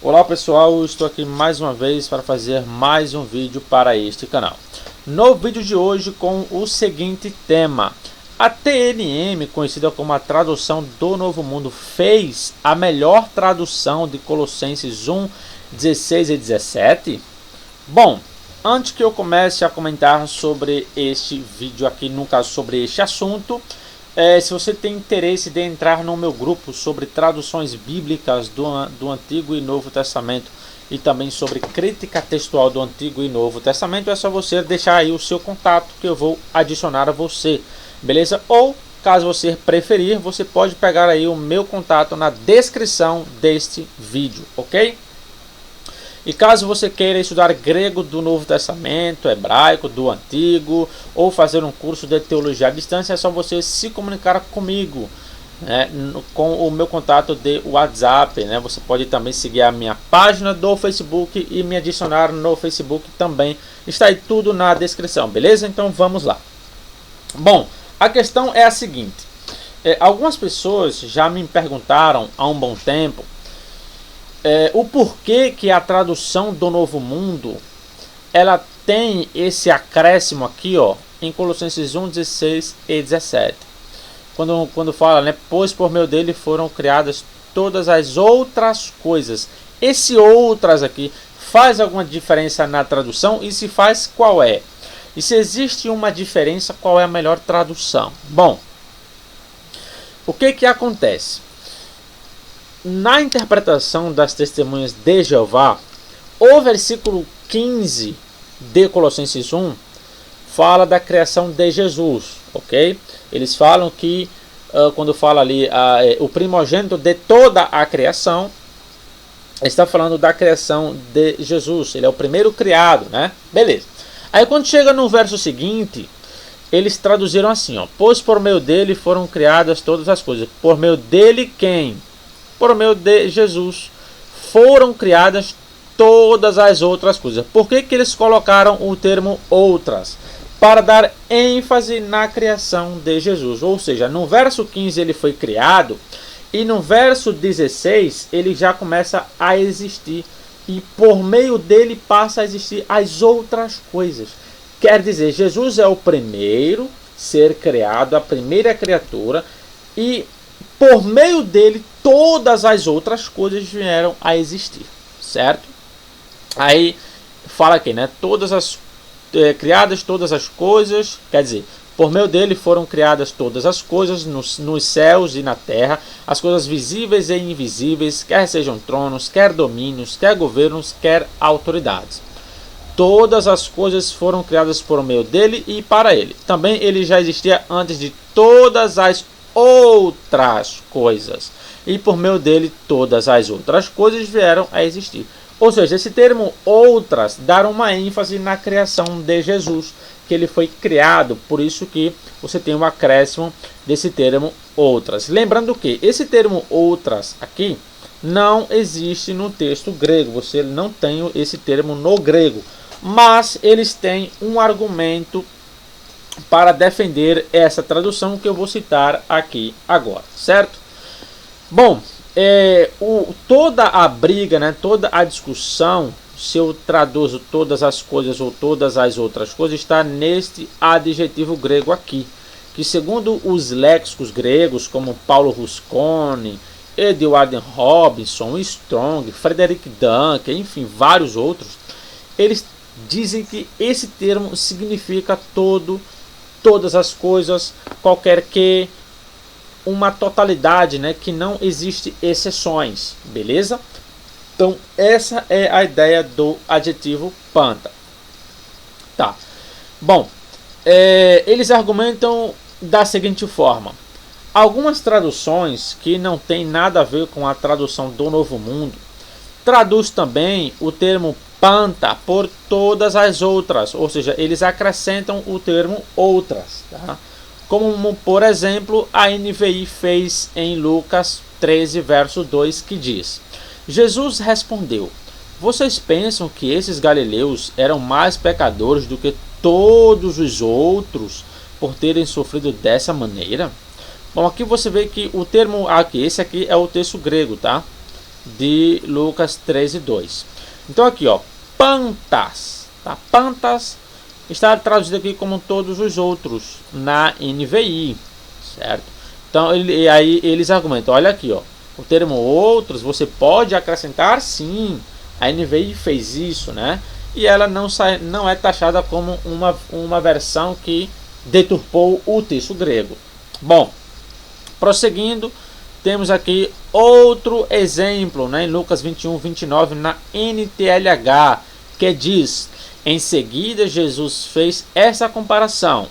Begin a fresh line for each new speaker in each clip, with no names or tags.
Olá pessoal, eu estou aqui mais uma vez para fazer mais um vídeo para este canal. No vídeo de hoje com o seguinte tema: a TNM, conhecida como a tradução do Novo Mundo, fez a melhor tradução de Colossenses 1, 16 e 17? Bom, antes que eu comece a comentar sobre este vídeo aqui, no caso sobre este assunto, se você tem interesse de entrar no meu grupo sobre traduções bíblicas do Antigo e Novo Testamento e também sobre crítica textual do Antigo e Novo Testamento, é só você deixar aí o seu contato que eu vou adicionar a você, beleza? Ou, caso você preferir, você pode pegar aí o meu contato na descrição deste vídeo, ok? E caso você queira estudar grego do Novo Testamento, hebraico do Antigo, ou fazer um curso de teologia à distância, é só você se comunicar comigo, né, com o meu contato de WhatsApp, né? Você pode também seguir a minha página do Facebook e me adicionar no Facebook também. Está aí tudo na descrição, beleza? Então vamos lá. Bom, a questão é a seguinte. Algumas pessoas já me perguntaram há um bom tempo o porquê que a tradução do Novo Mundo ela tem esse acréscimo aqui, ó, em Colossenses 1, 16 e 17. Quando fala, né, pois por meio dele foram criadas todas as outras coisas. Esse outras aqui faz alguma diferença na tradução? E se faz, qual é? E se existe uma diferença, qual é a melhor tradução? Bom, o que acontece? Na interpretação das Testemunhas de Jeová, o versículo 15 de Colossenses 1 fala da criação de Jesus, ok? Eles falam que, quando fala ali o primogênito de toda a criação, está falando da criação de Jesus. Ele é o primeiro criado, né? Beleza. Aí quando chega no verso seguinte, eles traduziram assim, ó: pois por meio dele foram criadas todas as coisas. Por meio dele quem? Por meio de Jesus foram criadas todas as outras coisas. Por que eles colocaram o termo outras? Para dar ênfase na criação de Jesus. Ou seja, no verso 15 ele foi criado e no verso 16 ele já começa a existir. E por meio dele passa a existir as outras coisas. Quer dizer, Jesus é o primeiro ser criado, a primeira criatura, e por meio dele todas as outras coisas vieram a existir, certo? Aí fala aqui, né? Criadas todas as coisas, quer dizer, por meio dele foram criadas todas as coisas nos céus e na terra, as coisas visíveis e invisíveis, quer sejam tronos, quer domínios, quer governos, quer autoridades. Todas as coisas foram criadas por meio dele e para ele. Também ele já existia antes de todas as outras coisas, e por meio dele todas as outras coisas vieram a existir. Ou seja, esse termo outras dá uma ênfase na criação de Jesus, que ele foi criado, por isso que você tem um acréscimo desse termo outras. Lembrando que esse termo outras aqui não existe no texto grego, você não tem esse termo no grego, mas eles têm um argumento para defender essa tradução que eu vou citar aqui agora, certo? Bom, toda a briga, né, toda a discussão, se eu traduzo todas as coisas ou todas as outras coisas, está neste adjetivo grego aqui, que segundo os léxicos gregos, como Paulo Rusconi, Edward Robinson, Strong, Frederick Duncan, enfim, vários outros, eles dizem que esse termo significa todas as coisas, qualquer que, uma totalidade, né, que não existe exceções, beleza? Então essa é a ideia do adjetivo panta. Tá. Bom, eles argumentam da seguinte forma: algumas traduções que não tem nada a ver com a tradução do Novo Mundo traduz também o termo panta por todas as outras, ou seja, eles acrescentam o termo outras, tá? Como por exemplo a NVI fez em Lucas 13 verso 2, que diz: Jesus respondeu: vocês pensam que esses galileus eram mais pecadores do que todos os outros por terem sofrido dessa maneira? Bom, aqui você vê que o termo aqui, esse aqui é o texto grego, tá? de Lucas 13:2. Então aqui, ó, pantas, tá? Pantas está traduzido aqui como todos os outros na NVI, certo? Então aí eles argumentam, olha aqui, ó, o termo outros você pode acrescentar sim. A NVI fez isso, né? E ela não é taxada como uma versão que deturpou o texto grego. Bom, prosseguindo, temos aqui outro exemplo, né, em Lucas 21:29 na NTLH, que diz: em seguida Jesus fez essa comparação: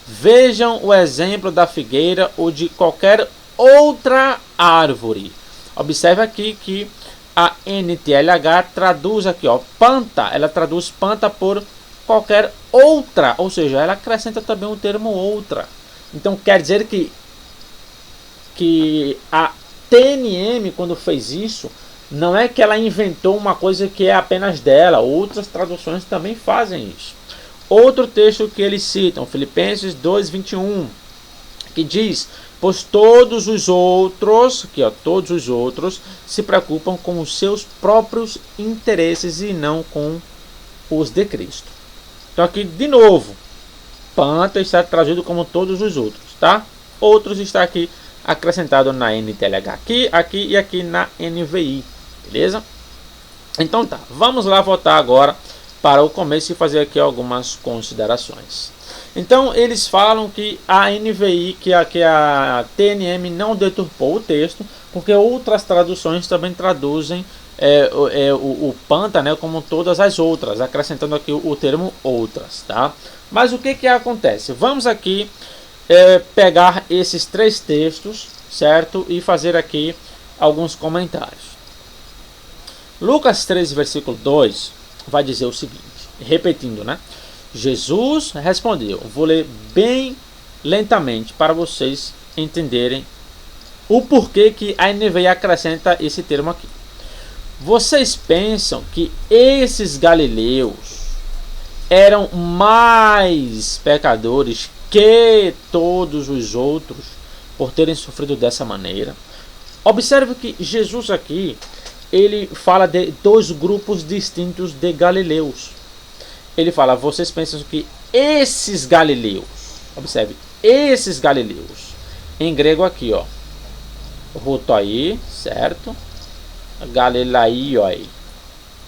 vejam o exemplo da figueira ou de qualquer outra árvore. Observe aqui que a NTLH traduz aqui, ó, panta, ela traduz panta por qualquer outra, ou seja, ela acrescenta também o termo outra. Então quer dizer que a TNM, quando fez isso, não é que ela inventou uma coisa que é apenas dela, outras traduções também fazem isso. Outro texto que eles citam, Filipenses 2:21, que diz: pois todos os outros, aqui, ó, todos os outros se preocupam com os seus próprios interesses e não com os de Cristo. Então aqui de novo, panta está traduzido como todos os outros, tá? Outros está aqui acrescentado na NTLH, aqui e aqui na NVI, beleza? Então tá, vamos lá voltar agora para o começo e fazer aqui algumas considerações. Então eles falam que a NVI, que a TNM não deturpou o texto, porque outras traduções também traduzem o panta, né, como todas as outras, acrescentando aqui o termo outras, tá? Mas o que acontece? Vamos aqui pegar esses três textos, certo? E fazer aqui alguns comentários. Lucas 13, versículo 2 vai dizer o seguinte, repetindo, né? Jesus respondeu, vou ler bem lentamente para vocês entenderem o porquê que a NVI acrescenta esse termo aqui. Vocês pensam que esses galileus eram mais pecadores que todos os outros por terem sofrido dessa maneira? Observe que Jesus aqui, ele fala de dois grupos distintos de galileus. Ele fala, vocês pensam que esses galileus, observe, esses galileus, em grego aqui, ó, rotoi, certo? Galilaioi,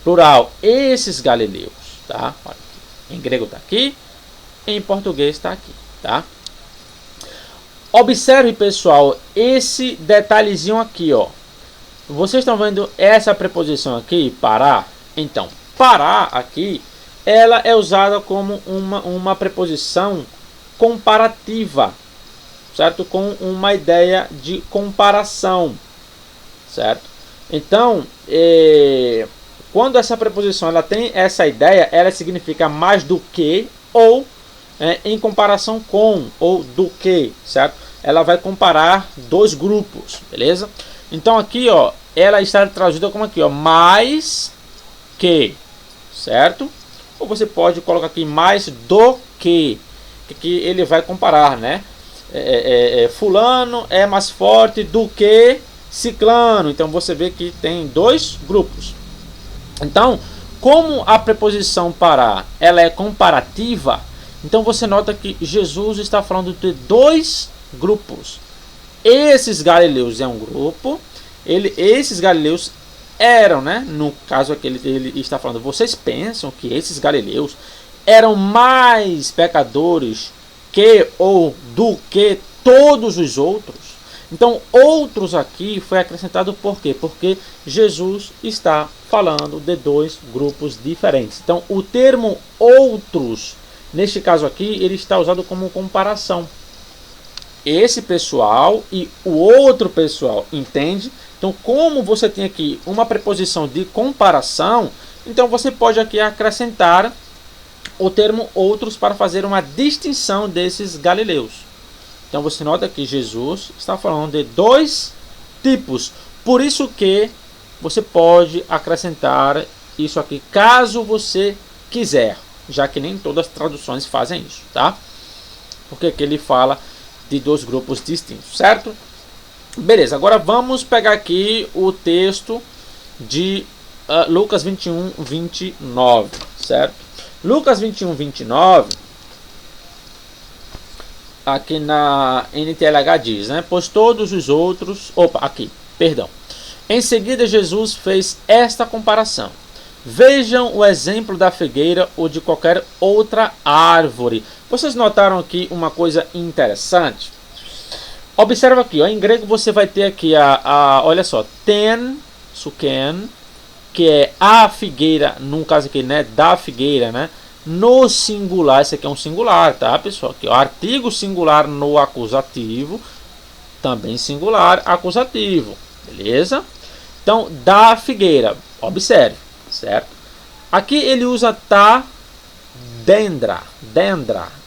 plural, esses galileus, tá? Olha aqui. Em grego está aqui, em português está aqui, tá? Observe, pessoal, esse detalhezinho aqui, ó. Vocês estão vendo essa preposição aqui, parar? Então, parar aqui, ela é usada como uma preposição comparativa, certo? Com uma ideia de comparação, certo? Então, quando essa preposição ela tem essa ideia, ela significa mais do que ou em comparação com ou do que, certo? Ela vai comparar dois grupos, beleza? Então aqui, ó, ela está traduzida como aqui, ó, mais que, certo? Ou você pode colocar aqui mais do que ele vai comparar, né? Fulano é mais forte do que ciclano. Então você vê que tem dois grupos. Então, como a preposição para ela é comparativa, então você nota que Jesus está falando de dois grupos. Esses galileus é um grupo. Esses galileus eram, né? No caso aqui ele está falando, vocês pensam que esses galileus eram mais pecadores que ou do que todos os outros? Então, outros aqui foi acrescentado por quê? Porque Jesus está falando de dois grupos diferentes. Então, o termo outros, neste caso aqui, ele está usado como comparação. Esse pessoal e o outro pessoal, entende? Então, como você tem aqui uma preposição de comparação, então você pode aqui acrescentar o termo outros para fazer uma distinção desses galileus. Então você nota que Jesus está falando de dois tipos. Por isso que você pode acrescentar isso aqui, caso você quiser, já que nem todas as traduções fazem isso, tá? Porque aqui ele fala de dois grupos distintos, certo? Beleza, agora vamos pegar aqui o texto de Lucas 21, 29, certo? Lucas 21, 29, aqui na NTLH diz, né? Pois todos os outros... Em seguida, Jesus fez esta comparação. Vejam o exemplo da figueira ou de qualquer outra árvore. Vocês notaram aqui uma coisa interessante? Observa aqui, ó, em grego você vai ter aqui olha só, suken, que é a figueira, no caso aqui, né, da figueira, né, no singular, esse aqui é um singular, tá, pessoal? Aqui, ó, artigo singular no acusativo, também singular acusativo, beleza? Então, da figueira, observe, certo? Aqui ele usa dendra,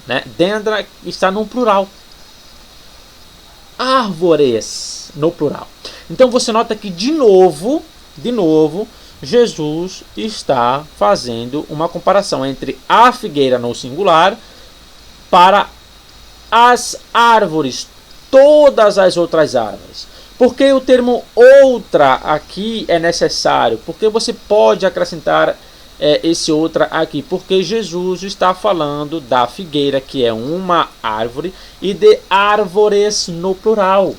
né? Dendra está no plural. Árvores no plural. Então você nota que de novo, Jesus está fazendo uma comparação entre a figueira no singular para as árvores, todas as outras árvores. Por que o termo outra aqui é necessário? Porque você pode acrescentar esse outra aqui, porque Jesus está falando da figueira, que é uma árvore, e de árvores no plural.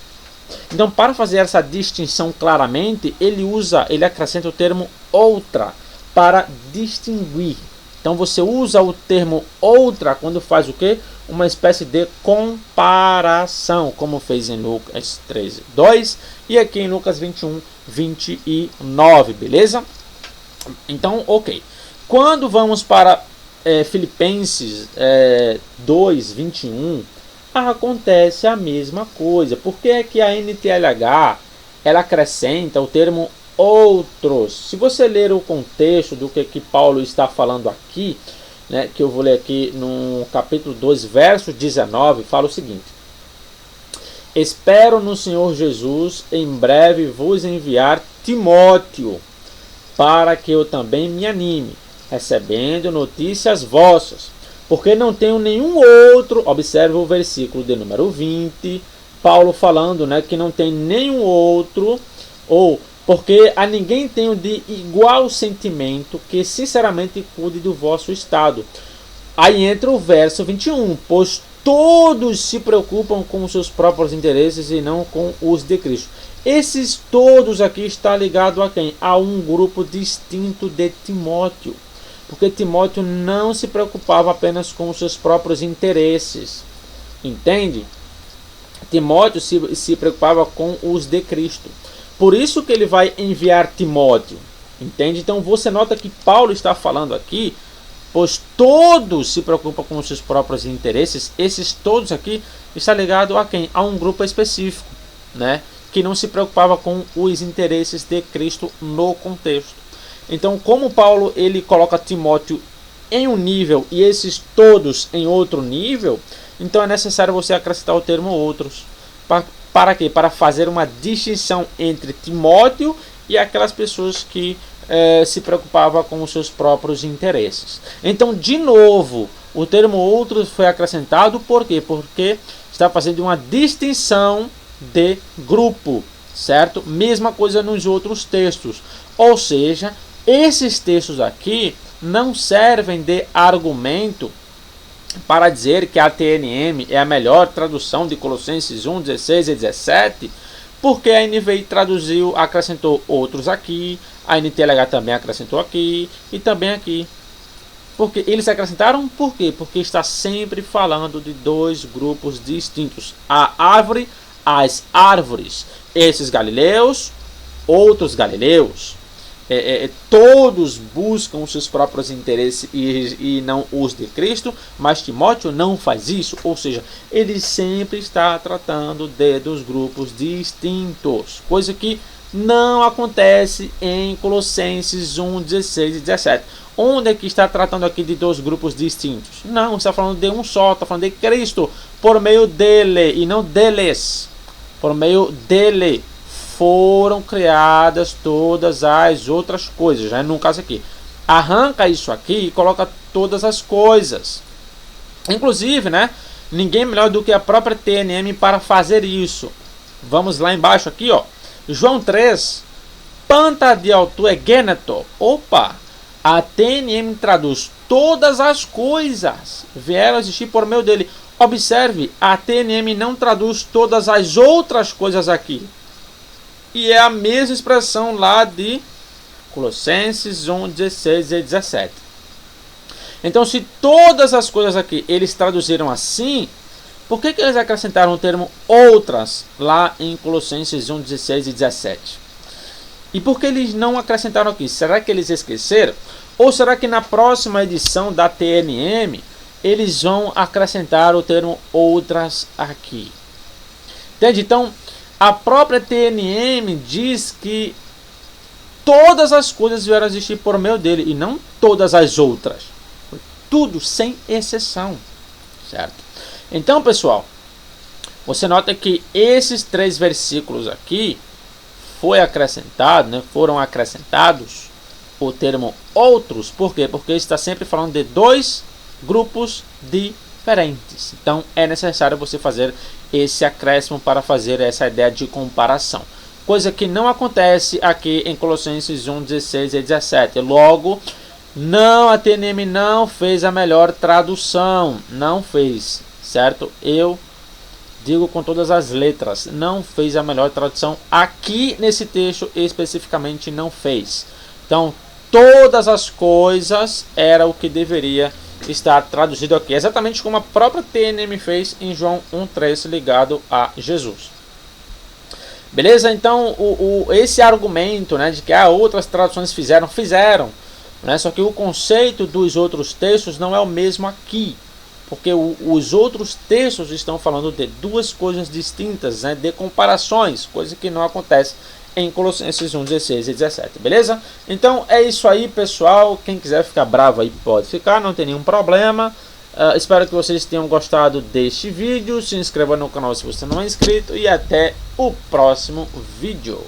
Então, para fazer essa distinção claramente, ele acrescenta o termo outra para distinguir. Então, você usa o termo outra quando faz o quê? Uma espécie de comparação, como fez em Lucas 13, 2 e aqui em Lucas 21, 29, beleza? Então, ok. Quando vamos para Filipenses 2, 21, acontece a mesma coisa. Por que é que a NTLH ela acrescenta o termo outros? Se você ler o contexto do que Paulo está falando aqui, né, que eu vou ler aqui no capítulo 2, verso 19, fala o seguinte: espero no Senhor Jesus em breve vos enviar Timóteo, para que eu também me anime, recebendo notícias vossas, porque não tenho nenhum outro. Observe o versículo de número 20, Paulo falando, né, que não tem nenhum outro, ou porque a ninguém tenho de igual sentimento que sinceramente cuide do vosso estado. Aí entra o verso 21, pois todos se preocupam com os seus próprios interesses e não com os de Cristo. Esses todos aqui está ligado a quem? A um grupo distinto de Timóteo. Porque Timóteo não se preocupava apenas com os seus próprios interesses. Entende? Timóteo se preocupava com os de Cristo. Por isso que ele vai enviar Timóteo. Entende? Então você nota que Paulo está falando aqui, pois todos se preocupam com os seus próprios interesses. Esses todos aqui está ligado a quem? A um grupo específico, né? Que não se preocupava com os interesses de Cristo no contexto. Então, como Paulo ele coloca Timóteo em um nível e esses todos em outro nível, então é necessário você acrescentar o termo outros. Para quê? Para fazer uma distinção entre Timóteo e aquelas pessoas que se preocupavam com os seus próprios interesses. Então, de novo, o termo outros foi acrescentado. Por quê? Porque está fazendo uma distinção de grupo, certo? Mesma coisa nos outros textos. Ou seja, esses textos aqui não servem de argumento para dizer que a TNM é a melhor tradução de Colossenses 1, 16 e 17, porque a NVI traduziu, acrescentou outros aqui, a NTLH também acrescentou aqui e também aqui. Porque eles acrescentaram, por quê? Porque está sempre falando de dois grupos distintos: a árvore, as árvores, esses galileus, outros galileus. Todos buscam os seus próprios interesses e não os de Cristo, mas Timóteo não faz isso, ou seja, ele sempre está tratando dos grupos distintos, coisa que não acontece em Colossenses 1, 16 e 17. Onde é que está tratando aqui de dois grupos distintos? Não, está falando de um só, está falando de Cristo, por meio dele e não deles. Por meio dele foram criadas todas as outras coisas, né? No caso aqui, arranca isso aqui e coloca todas as coisas. Inclusive, né? Ninguém melhor do que a própria TNM para fazer isso. Vamos lá embaixo aqui, ó. João 3. Panta de altura geneto. Opa! A TNM traduz todas as coisas vieram a existir por meio dele. Observe, a TNM não traduz todas as outras coisas aqui. E é a mesma expressão lá de Colossenses 1, 16 e 17. Então, se todas as coisas aqui eles traduziram assim, por que eles acrescentaram o termo outras lá em Colossenses 1, 16 e 17? E por que eles não acrescentaram aqui? Será que eles esqueceram? Ou será que na próxima edição da TNM eles vão acrescentar o termo outras aqui? Entende? Então, a própria TNM diz que todas as coisas vieram a existir por meio dele e não todas as outras. Tudo, sem exceção. Certo? Então, pessoal, você nota que esses 3 versículos aqui foram acrescentados o termo outros. Por quê? Porque está sempre falando de 2 grupos diferentes. Então é necessário você fazer esse acréscimo para fazer essa ideia de comparação. Coisa que não acontece aqui em Colossenses 1, 16 e 17. Logo, a TNM não fez a melhor tradução. Não fez, certo? Eu digo com todas as letras, não fez a melhor tradução. Aqui nesse texto especificamente não fez. Então, todas as coisas era o que deveria estar traduzido aqui. Exatamente como a própria TNM fez em João 1,3 ligado a Jesus. Beleza? Então, esse argumento, né, de que outras traduções fizeram, né, só que o conceito dos outros textos não é o mesmo aqui. Porque os outros textos estão falando de 2 coisas distintas, né, de comparações, coisa que não acontece em Colossenses 1, 16 e 17, beleza? Então é isso aí, pessoal. Quem quiser ficar bravo aí pode ficar, não tem nenhum problema. Espero que vocês tenham gostado deste vídeo. Se inscreva no canal se você não é inscrito e até o próximo vídeo.